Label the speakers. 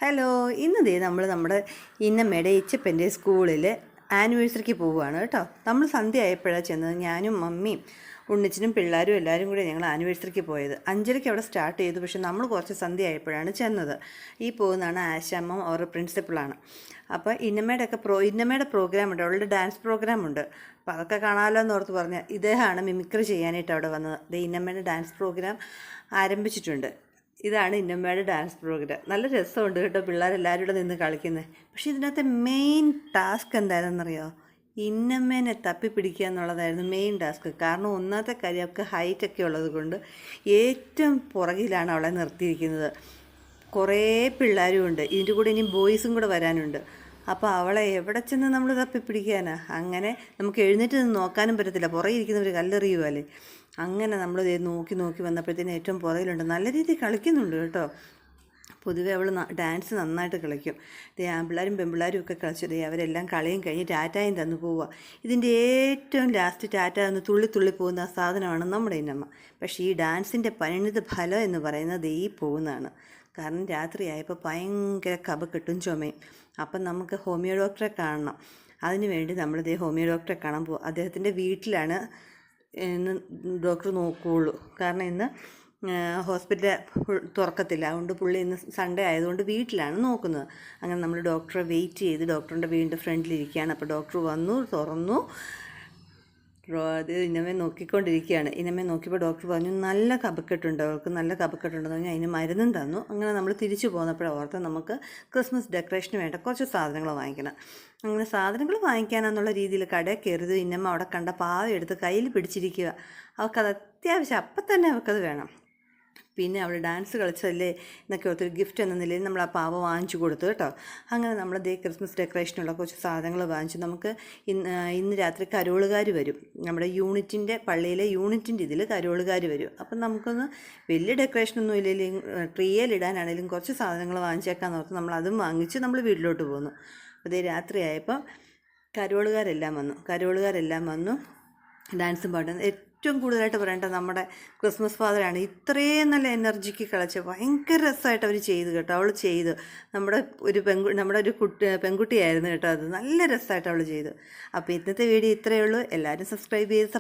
Speaker 1: Hello, ഇന്ന് നമ്മുടെ ഇന്നമ്മയുടെ ഇച്ചപ്പൻ്റെ സ്കൂളിൽ ആനിവേഴ്സറിക്ക് പോവുകയാണ് കേട്ടോ. നമ്മൾ സന്ധ്യ ആയപ്പോഴാണ് ചെന്നത്. ഞാനും മമ്മിയും ഉണ്ണിച്ചനും പിള്ളേരും എല്ലാവരും കൂടി ഞങ്ങൾ ആനിവേഴ്സറിക്ക് പോയത്. 5:30 അവിടെ സ്റ്റാർട്ട് ചെയ്തു. പക്ഷേ നമ്മൾ കുറച്ച് സന്ധ്യ ആയപ്പോഴാണ് ചെന്നത്. ഈ പോകുന്നതാണ് ആശാമ്മ അവരുടെ പ്രിൻസിപ്പളാണ്. അപ്പോൾ ഇന്നമ്മയുടെ പ്രോഗ്രാം ഉണ്ട്, അവളുടെ ഡാൻസ് പ്രോഗ്രാം ഉണ്ട്. അപ്പോൾ അതൊക്കെ കാണാമല്ലോ എന്ന് ഓർത്ത് പറഞ്ഞാൽ ഇദ്ദേഹമാണ് മിമിക്രി ചെയ്യാനായിട്ട് അവിടെ വന്നത്. ഇന്നമ്മയുടെ ഡാൻസ് പ്രോഗ്രാം ആരംഭിച്ചിട്ടുണ്ട്. ഇതാണ് ഇന്നമ്മയുടെ ഡാൻസ് പ്രോഗ്രാം. നല്ല രസമുണ്ട് കേട്ടോ, പിള്ളേരെല്ലാവരും കൂടെ നിന്ന് കളിക്കുന്നത്. പക്ഷേ ഇതിനകത്തെ മെയിൻ ടാസ്ക് എന്തായിരുന്നെന്നറിയോ? ഇന്നമ്മേനെ തപ്പിപ്പിടിക്കുക എന്നുള്ളതായിരുന്നു മെയിൻ ടാസ്ക്. കാരണം ഒന്നാമത്തെ കാര്യം, അവൾക്ക് ഹൈറ്റൊക്കെ ഉള്ളത് കൊണ്ട് ഏറ്റവും പുറകിലാണ് അവളെ നിർത്തിയിരിക്കുന്നത്. കുറേ പിള്ളേരും ഉണ്ട്, ഇതിൻ്റെ കൂടെ ഇനി ബോയ്സും കൂടെ വരാനുണ്ട്. അപ്പോൾ അവളെ എവിടെ ചെന്ന് നമ്മൾ തപ്പിപ്പിടിക്കാനാ? അങ്ങനെ നമുക്ക് എഴുന്നേറ്റ് നിന്ന് നോക്കാനും പറ്റത്തില്ല, പുറകെ ഇരിക്കുന്നവർ കല്ലെറിയുമല്ലേ. അങ്ങനെ നമ്മൾ നോക്കി നോക്കി വന്നപ്പോഴത്തേന് ഏറ്റവും പുറകിലുണ്ട്. നല്ല രീതിയിൽ കളിക്കുന്നുണ്ട് കേട്ടോ. പൊതുവെ അവൾ ഡാൻസ് നന്നായിട്ട് കളിക്കും. ആൺപിള്ളേരും പെൺപിള്ളേരും ഒക്കെ കളിച്ചത് അവരെല്ലാം കളിയും കഴിഞ്ഞ് ടാറ്റായും തന്നു പോവുക. ഇതിൻ്റെ ഏറ്റവും ലാസ്റ്റ് ടാറ്റ തന്ന് തുള്ളി തുള്ളി പോകുന്ന സാധനമാണ് നമ്മുടെ ഇന്നമ്മ. പക്ഷേ ഈ ഡാൻസിൻ്റെ പരിണിത ഫലം എന്ന് പറയുന്നത് ഈ പോകുന്നതാണ്. കാരണം രാത്രിയായപ്പോൾ ഭയങ്കര കഫക്കെട്ടും ചുമയും. അപ്പം നമുക്ക് ഹോമിയോ ഡോക്ടറെ കാണണം. അതിന് വേണ്ടി നമ്മളിതേ ഹോമിയോ ഡോക്ടറെ കാണാൻ പോകും. അദ്ദേഹത്തിൻ്റെ വീട്ടിലാണ് ഇന്ന് ഡോക്ടർ നോക്കുകയുള്ളൂ. കാരണം ഇന്ന് ഹോസ്പിറ്റൽ തുറക്കത്തില്ല, അതുകൊണ്ട് പുള്ളി ഇന്ന് സൺഡേ ആയതുകൊണ്ട് വീട്ടിലാണ് നോക്കുന്നത്. അങ്ങനെ നമ്മൾ ഡോക്ടറെ വെയിറ്റ് ചെയ്ത് ഡോക്ടറിൻ്റെ വീടിൻ്റെ ഫ്രണ്ടിലിരിക്കുകയാണ്. അപ്പോൾ ഡോക്ടർ വന്നു, തുറന്നു. അത് ഇന്നമേ നോക്കിക്കൊണ്ടിരിക്കുകയാണ്. ഇന്നമേ നോക്കിയപ്പോൾ ഡോക്ടർ പറഞ്ഞു നല്ല കഫക്കെട്ടുണ്ട്, അവൾക്ക് നല്ല കഫക്കെട്ടുണ്ടെന്ന് പറഞ്ഞാൽ അതിന് മരുന്നും തന്നു. അങ്ങനെ നമ്മൾ തിരിച്ചു പോന്നപ്പോഴാണ് ഓർത്ത് നമുക്ക് ക്രിസ്മസ് ഡെക്കറേഷന് വേണ്ട കുറച്ച് സാധനങ്ങൾ വാങ്ങിക്കണം. അങ്ങനെ സാധനങ്ങൾ വാങ്ങിക്കാനെന്നുള്ള രീതിയിൽ കടയിൽ കയറിയത് ഇന്നമ്മ അവിടെ കണ്ട പാവ എടുത്ത് കയ്യിൽ പിടിച്ചിരിക്കുക. അവൾക്കത് അത്യാവശ്യം അപ്പം തന്നെ അവൾക്കത് വേണം. പിന്നെ അവൾ ഡാൻസ് കളിച്ചതല്ലേ എന്നൊക്കെ ഓർത്തൊരു ഗിഫ്റ്റ് എന്ന നിലയിൽ നമ്മൾ ആ പാവ വാങ്ങിച്ചു കൊടുത്തു കേട്ടോ. അങ്ങനെ നമ്മൾ ക്രിസ്മസ് ഡെക്കറേഷനുള്ള കുറച്ച് സാധനങ്ങൾ വാങ്ങിച്ചു. നമുക്ക് ഇന്ന് രാത്രി കരോളുകാർ വരും. നമ്മുടെ പള്ളിയിലെ യൂണിറ്റിൻ്റെ ഇതിൽ കരോളുകാർ വരും. അപ്പം നമുക്കൊന്ന് വലിയ ഡെക്കറേഷനൊന്നും ഇല്ലെങ്കിലും ട്രീയിലിടാനാണെങ്കിലും കുറച്ച് സാധനങ്ങൾ വാങ്ങിച്ചേക്കാന്ന് ഓർത്ത് നമ്മൾ അതും വാങ്ങിച്ച് നമ്മൾ വീട്ടിലോട്ട് പോന്നു. അതേ രാത്രിയായപ്പോൾ കരോളുകാരെല്ലാം വന്നു ഡാൻസും പാട്ടും. ഏറ്റവും കൂടുതലായിട്ട് പറയേണ്ടത് നമ്മുടെ ക്രിസ്മസ് ഫാദറാണ്. ഇത്രയും നല്ല എനർജിക്ക് കളിച്ച് ഭയങ്കര രസമായിട്ട് അവർ ചെയ്തു കേട്ടോ. അവൾ ചെയ്തു, നമ്മുടെ ഒരു പെൺകുട്ടിയായിരുന്നു കേട്ടോ. അത് നല്ല രസമായിട്ട് അവൾ ചെയ്തു. അപ്പോൾ ഇന്നത്തെ വീഡിയോ ഇത്രയേ ഉള്ളൂ. എല്ലാവരും സബ്സ്ക്രൈബ് ചെയ്ത്